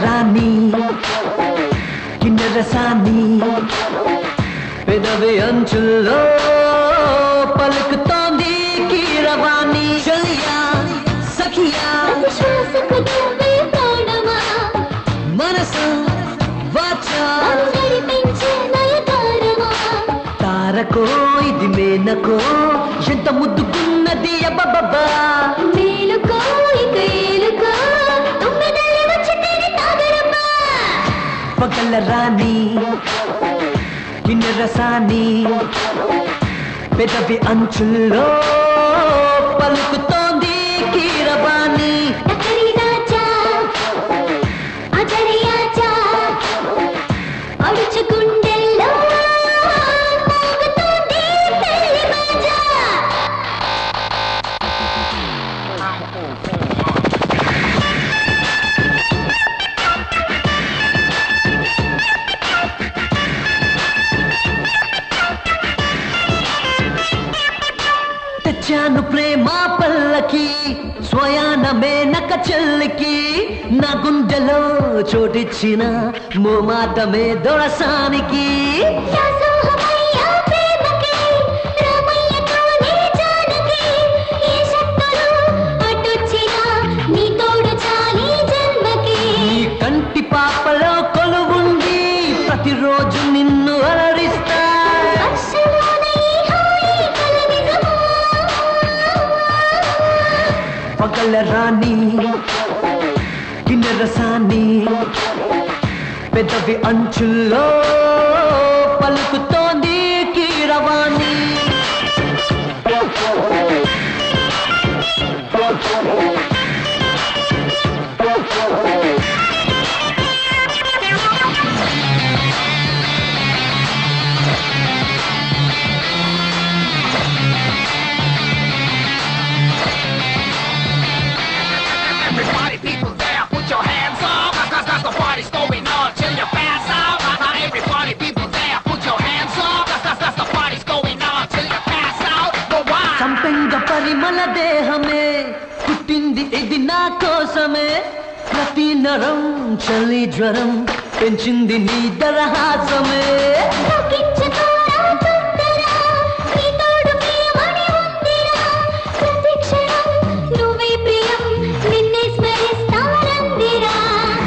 రాణి కిన్నెరసాని పెదవి అంచుల్లో పలుకుతోంది కీరవాణి చలియా సఖియా మనసు వాచా తారకో ఇది మేనకో ఎంత ముద్దుకున్నది అబ్బబ్బా మేలుకో ఇక ఏలుకో పగల రాణి కిన్నెరసాని పెదవి అంచుల్లో పలుకుతోంది కీరవాణి తెచ్చాను ప్రేమ పల్లకి స్వయానమే నక చెల్లికి నా గుండెలో చోటిచ్చిన మోమాటమే దొరసానికి నీ కంటి పాపలో కొలువుండి ప్రతిరోజు నిన్ను అలరిస్తా పగల రాణి కిన్నెరసాని పెదవి అంచుల్లో పలుకుతోంది కీరవాణి సంపెంగ పరిమళ దేహమే పుట్టింది ఇది నా కోసమే ప్రతి నరం చలి జ్వరం పెంచింది నీ దరహాసమే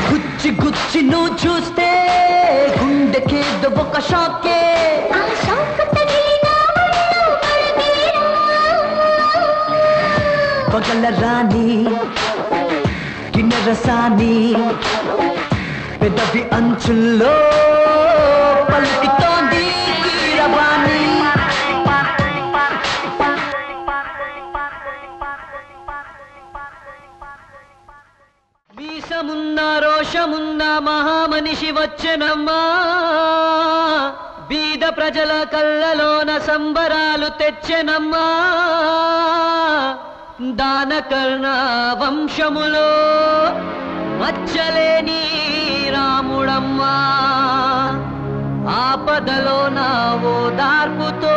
గుచ్చి గుచ్చి నువ్వు చూస్తే గుండెకేదో ఒక షాకే పగల రాణి కిన్నెరసాని పెదవి అంచుల్లో పలుకుతోంది కీరవాణి మీసమున్నా రోషమున్నా మహామనిషి వచ్చెనమ్మా బీద ప్రజల కళ్ళలోన సంబరాలు తెచ్చెనమ్మా దానకర్ణ వంశములో మచ్చలేని రాముడమ్మా ఆపదలో నా ఓదార్పుతో